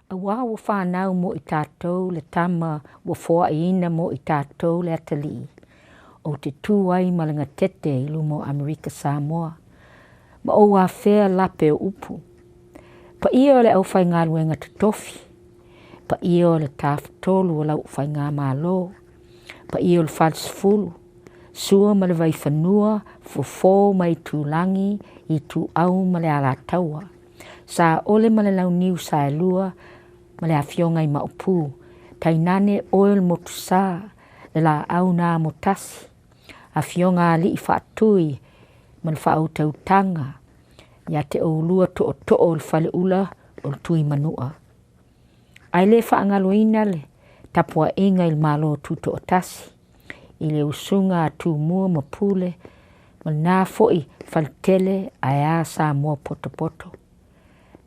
Awa wa whanau mo I tātou le tama wa whoaina mo I tātou le atali. O te tūai malanga tete I lumo Amerika Samoa. Ma o wā whea lape o upu. Pa ia o le au whai ngā luenga te tofi. Pa ia o le tāwhatolu o lau whai ngā mālo. Pa ia o le whalsfulu. Sua ma le vai whanua, fofo mai tūlangi I tū au ma le ala taua. Sa ole ma le lau niu sa lua, ma le awhionga I maupu. Tainane oil motu sa, le la au nā motasi. Awhionga li I whaatui, ma le whaau tautanga. Ia te o lua to o le whale ula o le tui manua. Ai le whaangaloina le, tapua inga Il malo tuto o tasi. I le usunga a tū mua ma pule, ma nā foi whaltele ai a sa mua poto poto.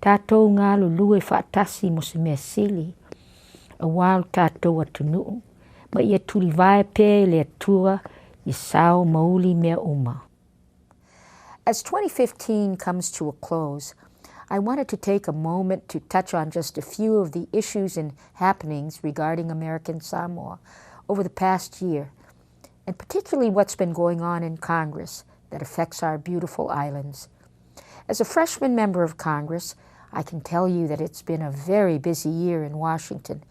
Tātou ngā lulue whaatasi mo se mea sili, a wāu tātou atunuu, ma ia tuli vai pē le atua I sao mauli mea uma. As 2015 comes to a close, I wanted to take a moment to touch on just a few of the issues and happenings regarding American Samoa over the past year, and particularly what's been going on in Congress that affects our beautiful islands. As a freshman member of Congress, I can tell you that it's been a very busy year in Washington.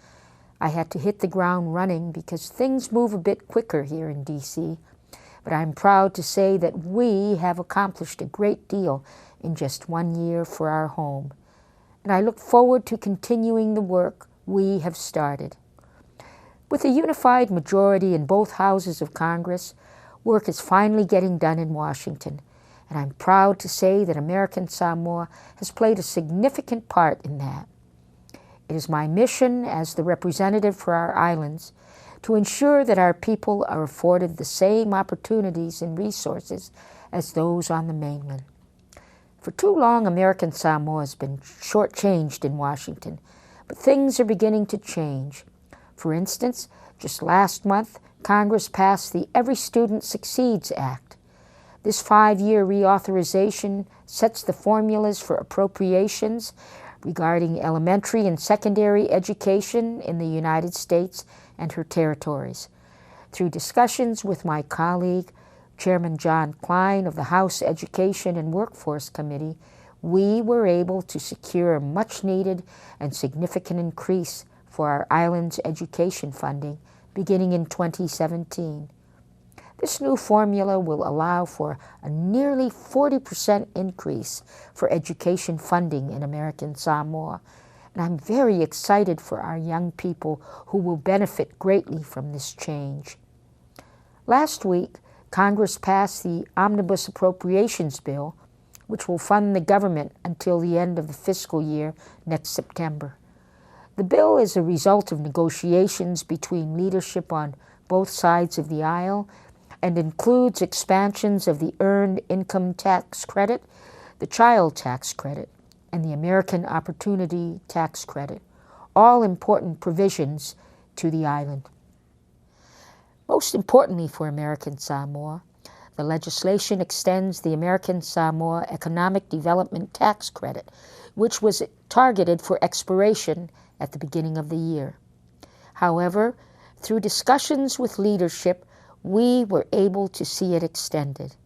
I had to hit the ground running because things move a bit quicker here in D.C., but I'm proud to say that we have accomplished a great deal in just 1 year for our home, and I look forward to continuing the work we have started. With a unified majority in both houses of Congress, work is finally getting done in Washington, and I'm proud to say that American Samoa has played a significant part in that. It is my mission as the representative for our islands to ensure that our people are afforded the same opportunities and resources as those on the mainland. For too long, American Samoa has been shortchanged in Washington, but things are beginning to change. For instance, just last month, Congress passed the Every Student Succeeds Act. This 5-year reauthorization sets the formulas for appropriations regarding elementary and secondary education in the United States and her territories. Through discussions with my colleague, Chairman John Klein of the House Education and Workforce Committee, we were able to secure a much-needed and significant increase for our island's education funding beginning in 2017. This new formula will allow for a nearly 40% increase for education funding in American Samoa, and I'm very excited for our young people who will benefit greatly from this change. Last week, Congress passed the Omnibus Appropriations Bill, which will fund the government until the end of the fiscal year next September. The bill is a result of negotiations between leadership on both sides of the aisle and includes expansions of the Earned Income Tax Credit, the Child Tax Credit, and the American Opportunity Tax Credit, all important provisions to the island. Most importantly for American Samoa, the legislation extends the American Samoa Economic Development Tax Credit, which was targeted for expiration at the beginning of the year. However, through discussions with leadership, we were able to see it extended.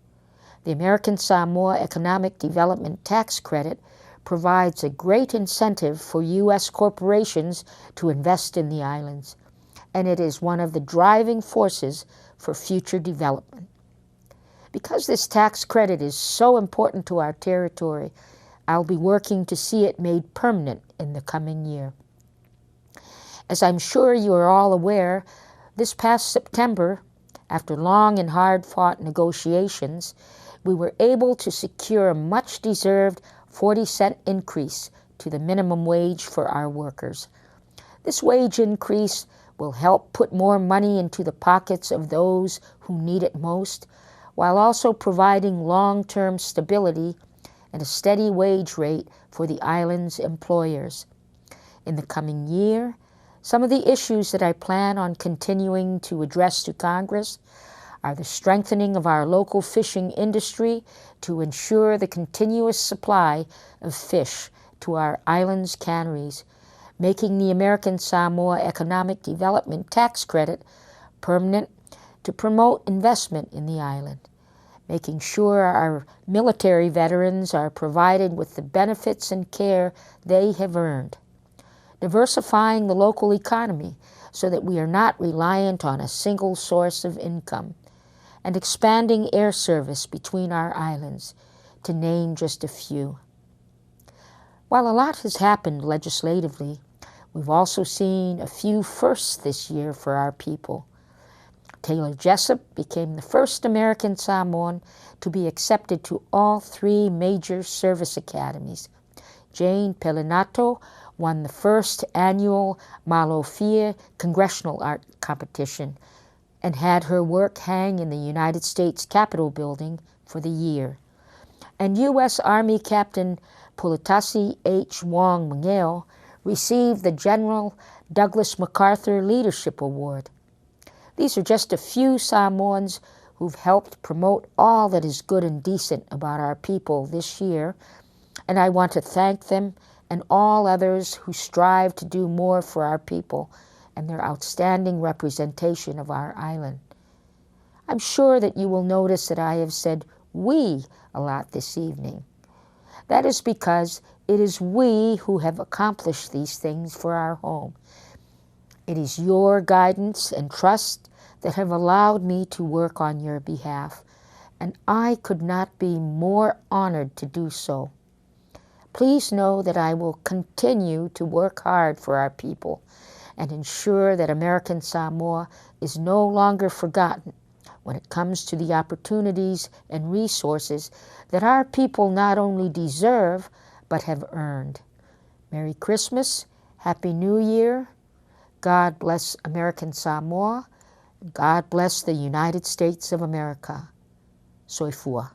The American Samoa Economic Development Tax Credit provides a great incentive for U.S. corporations to invest in the islands, and it is one of the driving forces for future development. Because this tax credit is so important to our territory, I'll be working to see it made permanent in the coming year. As I'm sure you are all aware, this past September, after long and hard-fought negotiations, we were able to secure a much-deserved 40-cent increase to the minimum wage for our workers. This wage increase will help put more money into the pockets of those who need it most, while also providing long-term stability and a steady wage rate for the island's employers. In the coming year, some of the issues that I plan on continuing to address to Congress are the strengthening of our local fishing industry to ensure the continuous supply of fish to our island's canneries, making the American Samoa Economic Development Tax Credit permanent to promote investment in the island, making sure our military veterans are provided with the benefits and care they have earned, diversifying the local economy so that we are not reliant on a single source of income, and expanding air service between our islands, to name just a few. While a lot has happened legislatively, we've also seen a few firsts this year for our people. Taylor Jessup became the first American Samoan to be accepted to all 3 major service academies. Jane Pelinato won the first annual Malofia Congressional Art Competition and had her work hang in the United States Capitol building for the year. And U.S. Army Captain Pulitasi H. Wong Mangeo received the General Douglas MacArthur Leadership Award. These are just a few Samoans who've helped promote all that is good and decent about our people this year, and I want to thank them and all others who strive to do more for our people and their outstanding representation of our island. I'm sure that you will notice that I have said "we" a lot this evening. That is because it is we who have accomplished these things for our home. It is your guidance and trust that have allowed me to work on your behalf, and I could not be more honored to do so. Please know that I will continue to work hard for our people and ensure that American Samoa is no longer forgotten when it comes to the opportunities and resources that our people not only deserve but have earned. Merry Christmas, Happy New Year, God bless American Samoa, God bless the United States of America. Soifua.